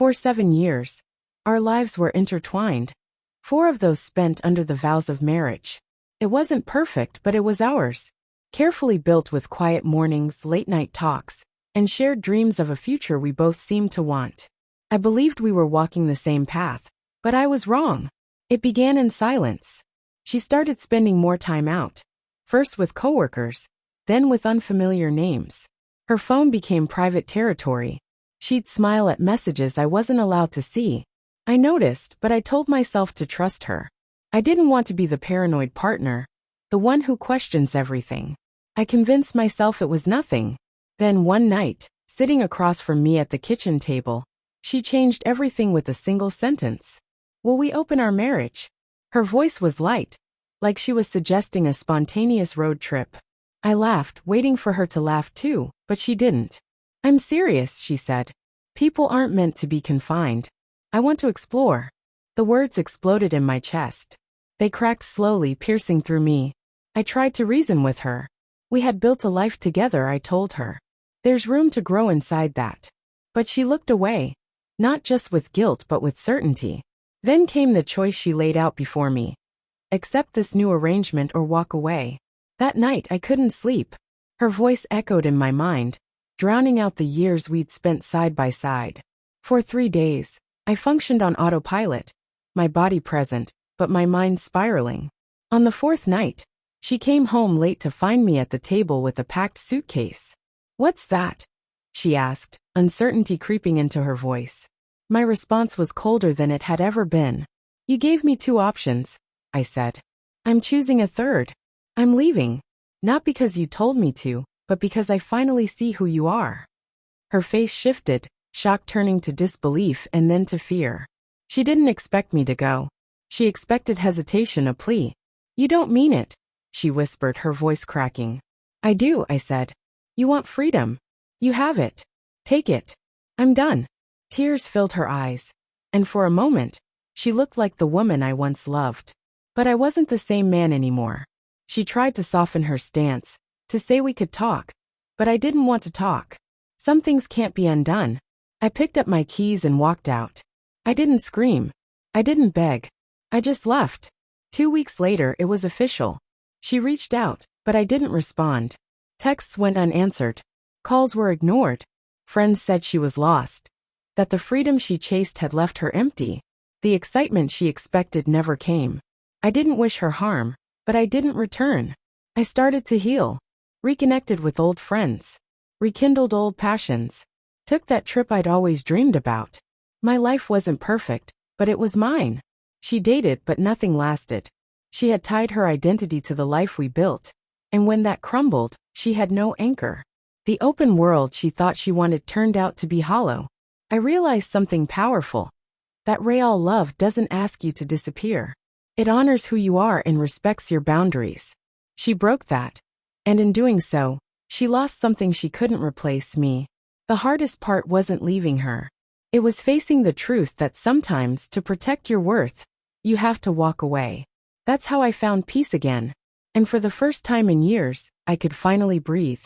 For 7 years, our lives were intertwined. 4 of those spent under the vows of marriage. It wasn't perfect, but it was ours. Carefully built with quiet mornings, late-night talks, and shared dreams of a future we both seemed to want. I believed we were walking the same path, but I was wrong. It began in silence. She started spending more time out, first with coworkers, then with unfamiliar names. Her phone became private territory. She'd smile at messages I wasn't allowed to see. I noticed, but I told myself to trust her. I didn't want to be the paranoid partner, the one who questions everything. I convinced myself it was nothing. Then one night, sitting across from me at the kitchen table, she changed everything with a single sentence. "Will we open our marriage?" Her voice was light, like she was suggesting a spontaneous road trip. I laughed, waiting for her to laugh too, but she didn't. "I'm serious," she said. "People aren't meant to be confined. I want to explore." The words exploded in my chest. They cracked slowly, piercing through me. I tried to reason with her. We had built a life together, I told her. There's room to grow inside that. But she looked away, not just with guilt but with certainty. Then came the choice she laid out before me. Accept this new arrangement or walk away. That night I couldn't sleep. Her voice echoed in my mind, drowning out the years we'd spent side by side. For 3 days, I functioned on autopilot, my body present, but my mind spiraling. On the 4th night, she came home late to find me at the table with a packed suitcase. "What's that?" she asked, uncertainty creeping into her voice. My response was colder than it had ever been. "You gave me 2 options," I said. "I'm choosing a third. I'm leaving. Not because you told me to, but because I finally see who you are." Her face shifted, shock turning to disbelief and then to fear. She didn't expect me to go. She expected hesitation, a plea. "You don't mean it," she whispered, her voice cracking. "I do," I said. "You want freedom. You have it. Take it. I'm done." Tears filled her eyes, and for a moment, she looked like the woman I once loved. But I wasn't the same man anymore. She tried to soften her stance, to say we could talk, but I didn't want to talk. Some things can't be undone. I picked up my keys and walked out. I didn't scream. I didn't beg. I just left. 2 weeks later, it was official. She reached out, but I didn't respond. Texts went unanswered. Calls were ignored. Friends said she was lost, that the freedom she chased had left her empty. The excitement she expected never came. I didn't wish her harm, but I didn't return. I started to heal, reconnected with old friends, rekindled old passions, took that trip I'd always dreamed about. My life wasn't perfect, but it was mine. She dated, but nothing lasted. She had tied her identity to the life we built, and when that crumbled, she had no anchor. The open world she thought she wanted turned out to be hollow. I realized something powerful. That real love doesn't ask you to disappear. It honors who you are and respects your boundaries. She broke that, and in doing so, she lost something she couldn't replace: me. The hardest part wasn't leaving her. It was facing the truth that sometimes, to protect your worth, you have to walk away. That's how I found peace again. And for the first time in years, I could finally breathe.